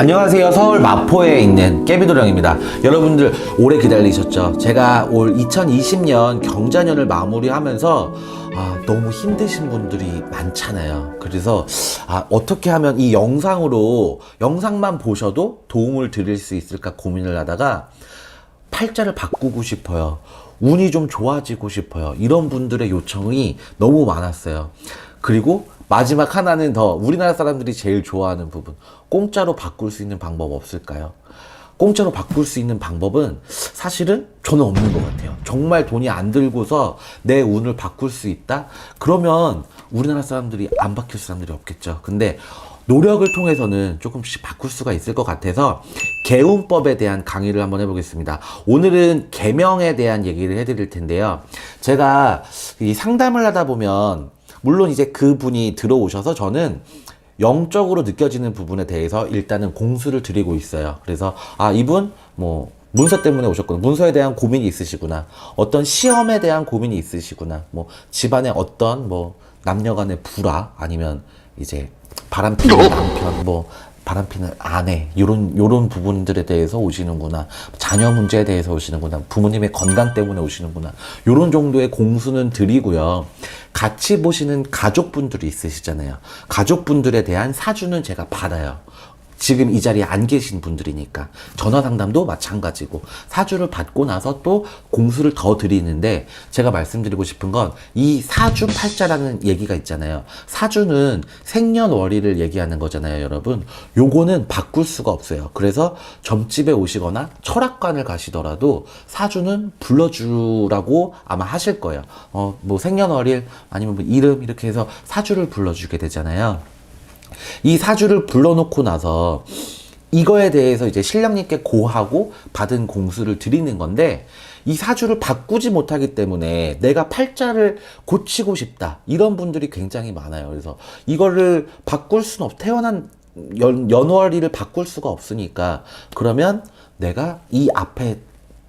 안녕하세요. 서울 마포에 있는 깨비도령입니다. 여러분들 오래 기다리셨죠? 제가 올 2020년 경자년을 마무리하면서 너무 힘드신 분들이 많잖아요. 그래서 어떻게 하면 이 영상만 보셔도 도움을 드릴 수 있을까 고민을 하다가 팔자를 바꾸고 싶어요. 운이 좀 좋아지고 싶어요. 이런 분들의 요청이 너무 많았어요. 그리고 마지막 하나는 더 우리나라 사람들이 제일 좋아하는 부분. 공짜로 바꿀 수 있는 방법 없을까요? 공짜로 바꿀 수 있는 방법은 사실은 저는 없는 것 같아요. 정말 돈이 안 들고서 내 운을 바꿀 수 있다? 그러면 우리나라 사람들이 안 바뀔 사람들이 없겠죠. 근데 노력을 통해서는 조금씩 바꿀 수가 있을 것 같아서 개운법에 대한 강의를 한번 해보겠습니다. 오늘은 계명에 대한 얘기를 해드릴 텐데요. 제가 이 상담을 하다 보면 물론 이제 그분이 들어오셔서 저는 영적으로 느껴지는 부분에 대해서 일단은 공수를 드리고 있어요. 그래서 이분 뭐 문서 때문에 오셨구나, 문서에 대한 고민이 있으시구나, 어떤 시험에 대한 고민이 있으시구나, 뭐 집안에 어떤 뭐 남녀간의 불화, 아니면 이제 바람피는 남편, 뭐 바람피는 아내, 요런 부분들에 대해서 오시는구나, 자녀 문제에 대해서 오시는구나, 부모님의 건강 때문에 오시는구나, 요런 정도의 공수는 드리고요. 같이 보시는 가족분들이 있으시잖아요. 가족분들에 대한 사주는 제가 받아요. 지금 이 자리에 안 계신 분들이니까. 전화 상담도 마찬가지고 사주를 받고 나서 또 공수를 더 드리는데, 제가 말씀드리고 싶은 건 이 사주팔자라는 얘기가 있잖아요. 사주는 생년월일을 얘기하는 거잖아요, 여러분. 요거는 바꿀 수가 없어요. 그래서 점집에 오시거나 철학관을 가시더라도 사주는 불러주라고 아마 하실 거예요. 뭐 생년월일 아니면 뭐 이름 이렇게 해서 사주를 불러주게 되잖아요. 이 사주를 불러놓고 나서 이거에 대해서 이제 신령님께 고하고 받은 공수를 드리는 건데, 이 사주를 바꾸지 못하기 때문에 내가 팔자를 고치고 싶다, 이런 분들이 굉장히 많아요. 그래서 이거를 바꿀 수는 태어난 연월일을 바꿀 수가 없으니까, 그러면 내가 이 앞에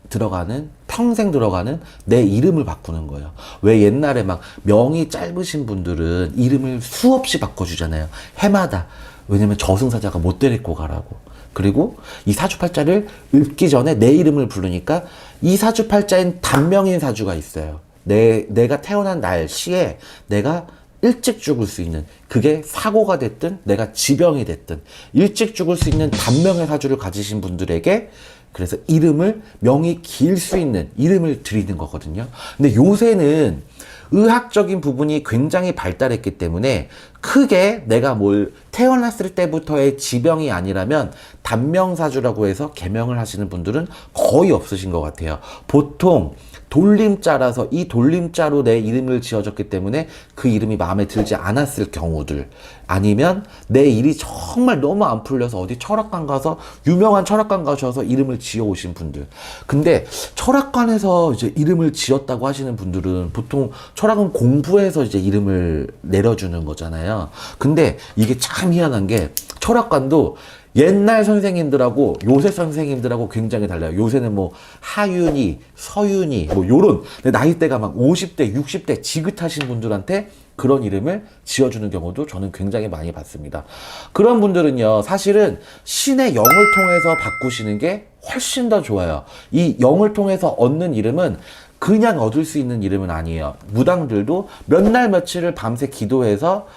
들어가는, 평생 들어가는 내 이름을 바꾸는 거예요. 왜 옛날에 막 명이 짧으신 분들은 이름을 수없이 바꿔주잖아요. 해마다. 왜냐면 저승사자가 못 데리고 가라고. 그리고 이 사주팔자를 읽기 전에 내 이름을 부르니까 이 사주팔자엔 단명인 사주가 있어요. 내가 태어난 날 시에 내가 일찍 죽을 수 있는, 그게 사고가 됐든 내가 지병이 됐든 일찍 죽을 수 있는 단명의 사주를 가지신 분들에게, 그래서 이름을, 명이 길 수 있는 이름을 드리는 거거든요. 근데 요새는 의학적인 부분이 굉장히 발달했기 때문에 크게 내가 뭘 태어났을 때부터의 지병이 아니라면 단명사주라고 해서 개명을 하시는 분들은 거의 없으신 것 같아요. 보통 돌림자라서 이 돌림자로 내 이름을 지어졌기 때문에 그 이름이 마음에 들지 않았을 경우들, 아니면 내 일이 정말 너무 안 풀려서 어디 철학관 가서, 유명한 철학관 가셔서 이름을 지어 오신 분들. 근데 철학관에서 이제 이름을 지었다고 하시는 분들은 보통 철학은 공부해서 이제 이름을 내려주는 거잖아요. 근데 이게 참 희한한 게, 철학관도 옛날 선생님들하고 요새 선생님들하고 굉장히 달라요. 요새는 뭐 하윤이, 서윤이 뭐 요런 나이대가 막 50대, 60대 지긋하신 분들한테 그런 이름을 지어주는 경우도 저는 굉장히 많이 봤습니다. 그런 분들은요, 사실은 신의 영을 통해서 바꾸시는 게 훨씬 더 좋아요. 이 영을 통해서 얻는 이름은 그냥 얻을 수 있는 이름은 아니에요. 무당들도 몇 날 며칠을 밤새 기도해서,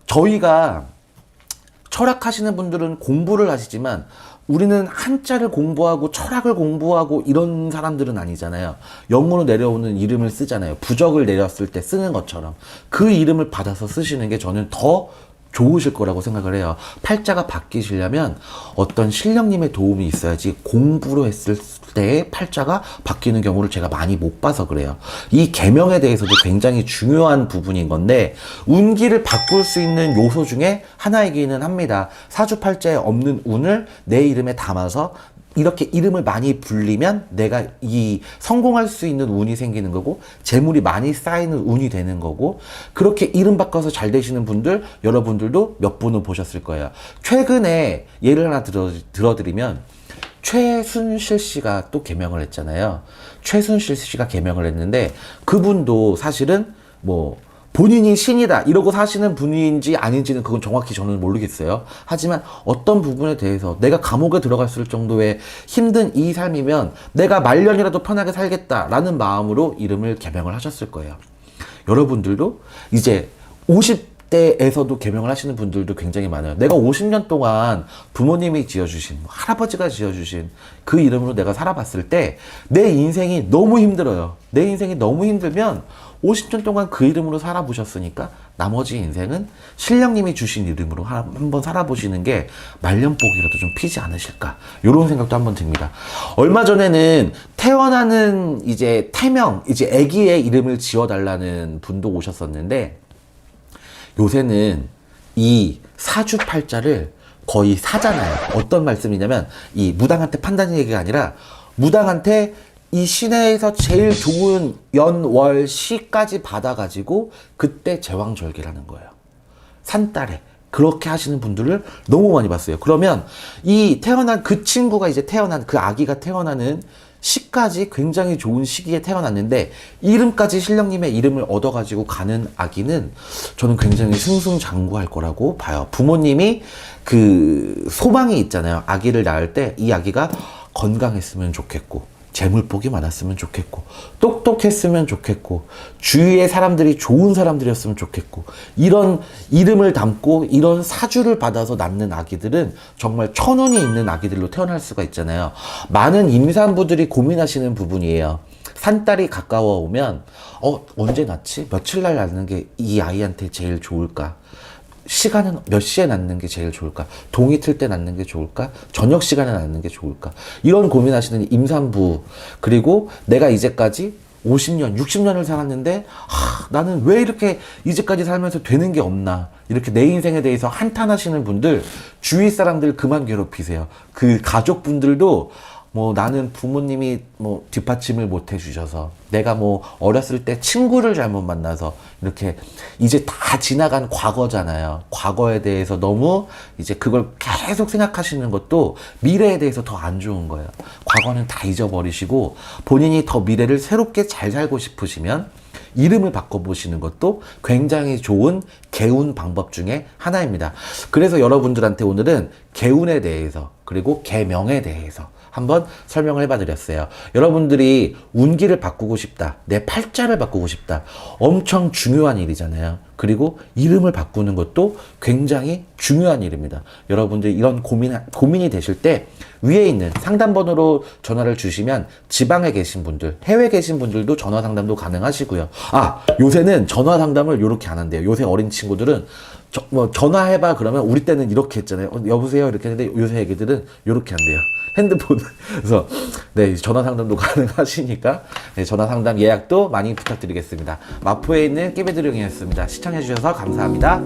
저희가 철학하시는 분들은 공부를 하시지만 우리는 한자를 공부하고 철학을 공부하고 이런 사람들은 아니잖아요. 영으로 내려오는 이름을 쓰잖아요. 부적을 내렸을 때 쓰는 것처럼 그 이름을 받아서 쓰시는 게 저는 더 좋으실 거라고 생각을 해요. 팔자가 바뀌시려면 어떤 신령님의 도움이 있어야지 공부로 했을 때의 팔자가 바뀌는 경우를 제가 많이 못 봐서 그래요. 이 계명에 대해서도 굉장히 중요한 부분인 건데, 운기를 바꿀 수 있는 요소 중에 하나이기는 합니다. 사주팔자에 없는 운을 내 이름에 담아서 이렇게 이름을 많이 불리면 내가 이 성공할 수 있는 운이 생기는 거고, 재물이 많이 쌓이는 운이 되는 거고, 그렇게 이름 바꿔서 잘 되시는 분들, 여러분들도 몇 분을 보셨을 거예요. 최근에 예를 하나 들어드리면, 최순실 씨가 또 개명을 했잖아요. 최순실 씨가 개명을 했는데, 그분도 사실은 뭐 본인이 신이다 이러고 사시는 분인지 아닌지는 그건 정확히 저는 모르겠어요. 하지만 어떤 부분에 대해서 내가 감옥에 들어갔을 정도의 힘든 이 삶이면 내가 말년이라도 편하게 살겠다라는 마음으로 이름을 개명을 하셨을 거예요. 여러분들도 이제 50대에서도 개명을 하시는 분들도 굉장히 많아요. 내가 50년 동안 부모님이 지어주신, 할아버지가 지어주신 그 이름으로 내가 살아봤을 때 내 인생이 너무 힘들어요. 내 인생이 너무 힘들면 50년 동안 그 이름으로 살아보셨으니까 나머지 인생은 신령님이 주신 이름으로 한번 살아보시는 게 말년복이라도 좀 피지 않으실까, 이런 생각도 한번 듭니다. 얼마 전에는 태어나는 이제 태명, 이제 아기의 이름을 지어달라는 분도 오셨었는데, 요새는 이 사주팔자를 거의 사잖아요. 어떤 말씀이냐면, 이 무당한테 판단 얘기가 아니라 무당한테 이 시내에서 제일 좋은 연, 월, 시까지 받아가지고 그때 제왕절개를 하는 거예요. 산딸에 그렇게 하시는 분들을 너무 많이 봤어요. 그러면 이 태어난 그 친구가 이제 태어난 그 아기가 태어나는 시까지 굉장히 좋은 시기에 태어났는데 이름까지 신령님의 이름을 얻어가지고 가는 아기는 저는 굉장히 승승장구할 거라고 봐요. 부모님이 그 소망이 있잖아요. 아기를 낳을 때 이 아기가 건강했으면 좋겠고, 재물복이 많았으면 좋겠고, 똑똑했으면 좋겠고, 주위의 사람들이 좋은 사람들이었으면 좋겠고, 이런 이름을 담고 이런 사주를 받아서 낳는 아기들은 정말 천운이 있는 아기들로 태어날 수가 있잖아요. 많은 임산부들이 고민하시는 부분이에요. 산딸이 가까워 오면 언제 낳지? 며칠 날 낳는 게 이 아이한테 제일 좋을까? 시간은 몇 시에 낳는 게 제일 좋을까? 동이 틀 때 낳는 게 좋을까? 저녁 시간에 낳는 게 좋을까? 이런 고민하시는 임산부, 그리고 내가 이제까지 50년, 60년을 살았는데 나는 왜 이렇게 이제까지 살면서 되는 게 없나? 이렇게 내 인생에 대해서 한탄하시는 분들, 주위 사람들 그만 괴롭히세요. 그 가족분들도 뭐 나는 부모님이 뭐 뒷받침을 못 해주셔서, 내가 뭐 어렸을 때 친구를 잘못 만나서, 이렇게 이제 다 지나간 과거잖아요. 과거에 대해서 너무 이제 그걸 계속 생각하시는 것도 미래에 대해서 더 안 좋은 거예요. 과거는 다 잊어버리시고 본인이 더 미래를 새롭게 잘 살고 싶으시면 이름을 바꿔보시는 것도 굉장히 좋은 개운 방법 중에 하나입니다. 그래서 여러분들한테 오늘은 개운에 대해서, 그리고 개명에 대해서 한번 설명을 해봐 드렸어요. 여러분들이 운기를 바꾸고 싶다, 내 팔자를 바꾸고 싶다, 엄청 중요한 일이잖아요. 그리고 이름을 바꾸는 것도 굉장히 중요한 일입니다. 여러분들이 이런 고민이 되실 때 위에 있는 상담번호로 전화를 주시면 지방에 계신 분들, 해외에 계신 분들도 전화 상담도 가능하시고요. 요새는 전화 상담을 이렇게 안 한대요. 요새 어린 친구들은 전화해봐 그러면 우리 때는 이렇게 했잖아요. 여보세요 이렇게 했는데 요새 애기들은 이렇게 한대요. 핸드폰. 그래서 네, 전화 상담도 가능하시니까 네, 전화 상담 예약도 많이 부탁드리겠습니다. 마포에 있는 깨비드령이었습니다. 시청해주셔서 감사합니다.